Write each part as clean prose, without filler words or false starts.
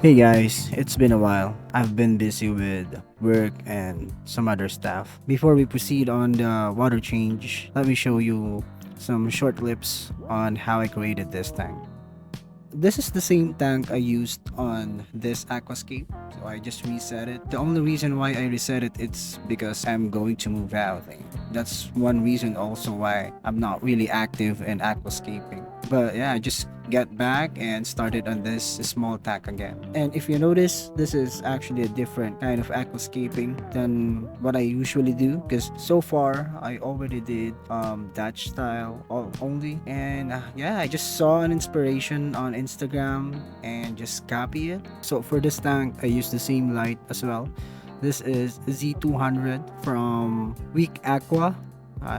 Hey guys, it's been a while. I've been busy with work and some other stuff. Before we proceed on the water change, let me show you some short clips on how I created this tank. This is the same tank I used on this aquascape, so I just reset it. The only reason why I reset it it's because I'm going to move out. That's one reason also why I'm not really active in aquascaping. But yeah, I just get back and started on this small tank again. And if you notice, this is actually a different kind of aquascaping than what I usually do, because so far I already did Dutch style only. And yeah, I just saw an inspiration on Instagram and just copy it. So for this tank, I use the same light as well. This is Z200 from Weak Aqua.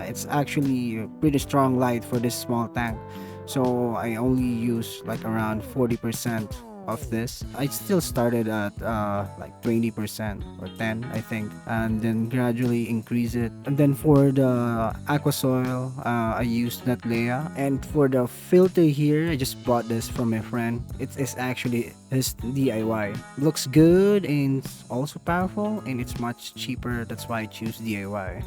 It's actually a pretty strong light for this small tank, so I only use like around 40% of this. I still started at like 20% or 10 I think, and then gradually increase it. And then for the aqua soil, I used Natlea, and for the filter here I just bought this from my friend. It's actually his DIY. Looks good and it's also powerful, and it's much cheaper. That's why I choose DIY.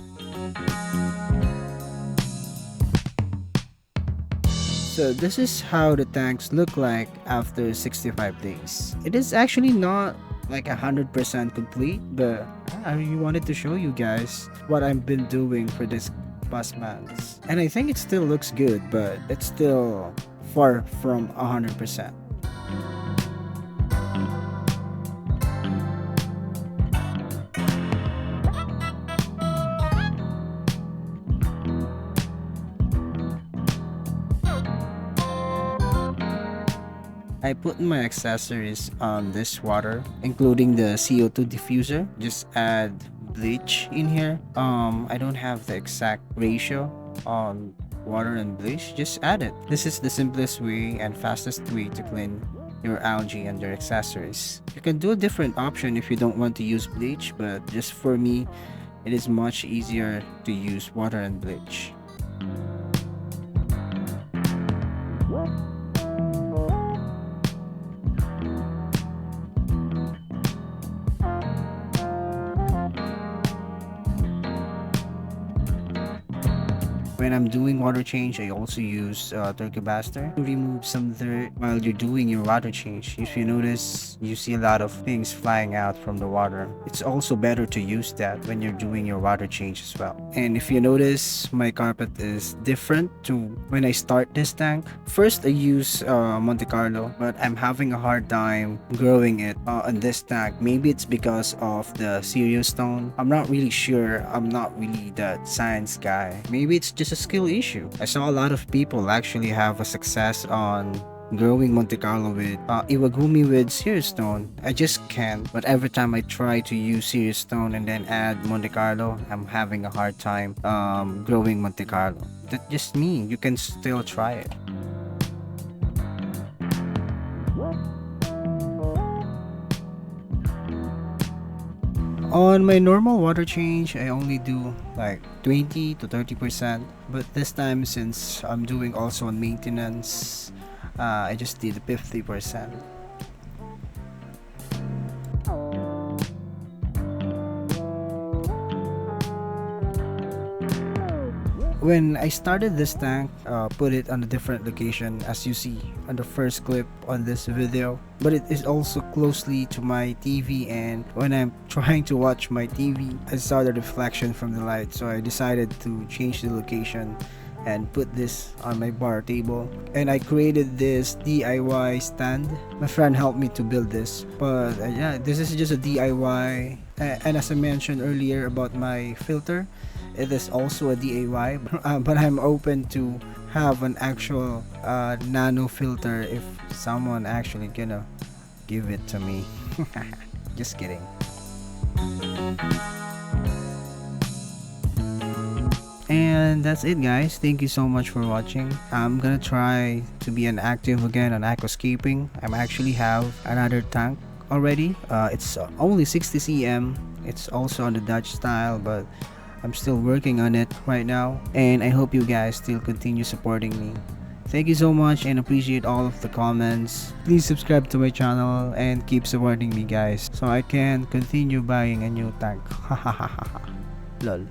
So this is how the tanks look like after 65 days. It is actually not like 100% complete, but I really wanted to show you guys what I've been doing for this past months. And I think it still looks good, but it's still far from 100%. I put my accessories on this water, including the CO2 diffuser. Just add bleach in here. I don't have the exact ratio on water and bleach. Just add it. This is the simplest way and fastest way to clean your algae and your accessories. You can do a different option if you don't want to use bleach, but just for me, it is much easier to use water and bleach. When I'm doing water change, I also use turkey baster to remove some dirt while you're doing your water change. If you notice, you see a lot of things flying out from the water. It's also better to use that when you're doing your water change as well. And if you notice, my carpet is different to when I start this tank. First, I use Monte Carlo, but I'm having a hard time growing it on this tank. Maybe it's because of the cereal stone. I'm not really sure. I'm not really that science guy. Maybe it's just a skill issue. I saw a lot of people actually have a success on growing Monte Carlo with Iwagumi with cereal stone. I just can't. But every time I try to use cereal stone and then add Monte Carlo, I'm having a hard time growing Monte Carlo. That's just me. You can still try it. On my normal water change, I only do like 20 to 30%. But this time, since I'm doing also on maintenance, I just did 50%. When I started this tank, put it on a different location as you see on the first clip on this video, but it is also closely to my TV, and when I'm trying to watch my TV, I saw the reflection from the light, so I decided to change the location and put this on my bar table. And I created this DIY stand. My friend helped me to build this, but yeah, this is just a DIY. And as I mentioned earlier about my filter, it is also a DIY, but I'm open to have an actual nano filter if someone actually gonna give it to me. Just kidding. And that's it, guys. Thank you so much for watching. I'm gonna try to be an active again on aquascaping. I'm actually have another tank already. It's only 60 cm. It's also on the Dutch style, but I'm still working on it right now, and I hope you guys still continue supporting me. Thank you so much and appreciate all of the comments. Please subscribe to my channel and keep supporting me, guys, so I can continue buying a new tank. Lol.